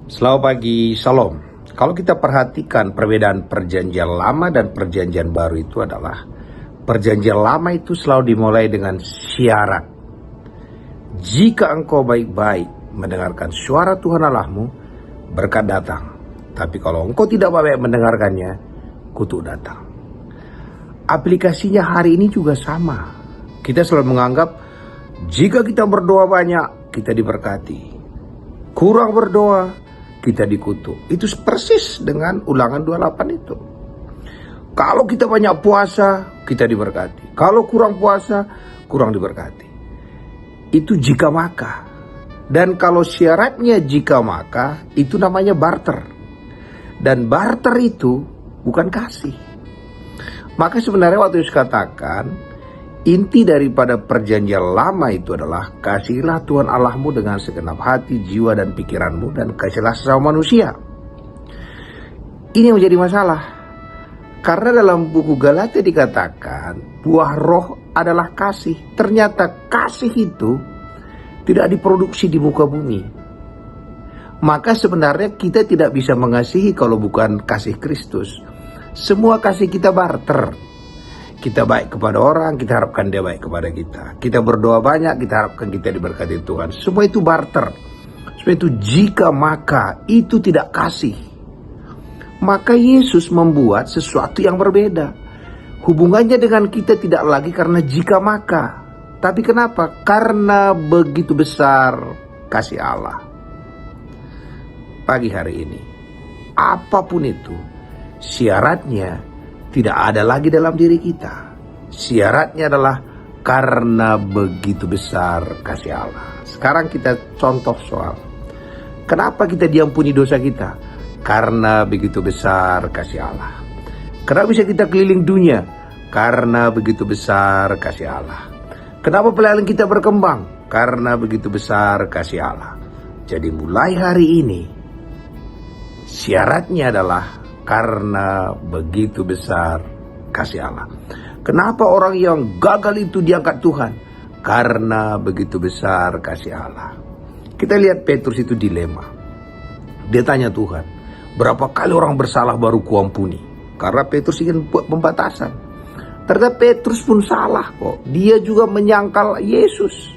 Selamat pagi, Shalom. Kalau kita perhatikan perbedaan perjanjian lama dan perjanjian baru itu adalah perjanjian lama itu selalu dimulai dengan syarat. Jika engkau baik-baik mendengarkan suara Tuhan Allahmu, berkat datang. Tapi kalau engkau tidak baik mendengarkannya, kutuk datang. Aplikasinya hari ini juga sama. Kita selalu menganggap jika kita berdoa banyak, kita diberkati. Kurang berdoa, kita dikutuk. Itu persis dengan Ulangan 28 itu. Kalau kita banyak puasa, kita diberkati. Kalau kurang puasa, kurang diberkati. Itu jika maka. Dan kalau syaratnya jika maka, itu namanya barter. Dan barter itu bukan kasih. Maka sebenarnya waktu Yesus katakan, inti daripada perjanjian lama itu adalah kasihilah Tuhan Allahmu dengan segenap hati, jiwa, dan pikiranmu, dan kasihilah sesama manusia. Ini yang menjadi masalah. Karena dalam buku Galatia dikatakan buah roh adalah kasih. Ternyata kasih itu tidak diproduksi di muka bumi. Maka sebenarnya kita tidak bisa mengasihi kalau bukan kasih Kristus. Semua kasih kita barter. Kita baik kepada orang, kita harapkan dia baik kepada kita. Kita berdoa banyak, kita harapkan kita diberkati Tuhan. Semua itu barter. Semua itu jika maka, itu tidak kasih. Maka Yesus membuat sesuatu yang berbeda. Hubungannya dengan kita tidak lagi karena jika maka. Tapi kenapa? Karena begitu besar kasih Allah. Pagi hari ini, apapun itu, syaratnya tidak ada lagi dalam diri kita. Syaratnya adalah karena begitu besar kasih Allah. Sekarang kita contoh soal kenapa kita diampuni dosa kita? Karena begitu besar kasih Allah. Kenapa bisa kita keliling dunia? Karena begitu besar kasih Allah. Kenapa pelayanan kita berkembang? Karena begitu besar kasih Allah. Jadi mulai hari ini syaratnya adalah karena begitu besar kasih Allah. Kenapa orang yang gagal itu diangkat Tuhan? Karena begitu besar kasih Allah. Kita lihat Petrus itu dilema. Dia tanya Tuhan, berapa kali orang bersalah baru kuampuni? Karena Petrus ingin buat pembatasan. Ternyata Petrus pun salah kok. Dia juga menyangkal Yesus.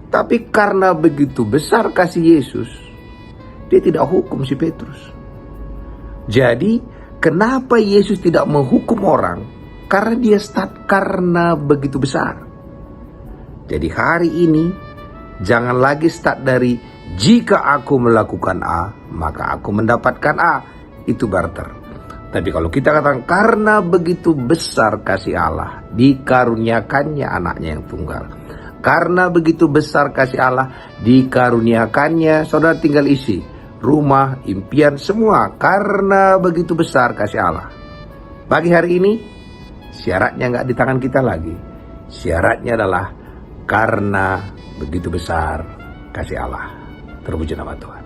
Tapi karena begitu besar kasih Yesus, dia tidak hukum si Petrus. Jadi, kenapa Yesus tidak menghukum orang? Karena dia karena begitu besar. Jadi hari ini, jangan lagi start dari jika aku melakukan A, maka aku mendapatkan A. Itu barter. Tapi kalau kita katakan karena begitu besar kasih Allah, dikaruniakannya anaknya yang tunggal. Karena begitu besar kasih Allah, dikaruniakannya, saudara tinggal isi rumah, impian, semua karena begitu besar kasih Allah. Pagi hari ini syaratnya nggak di tangan kita lagi. Syaratnya adalah karena begitu besar kasih Allah. Terpuji nama Tuhan.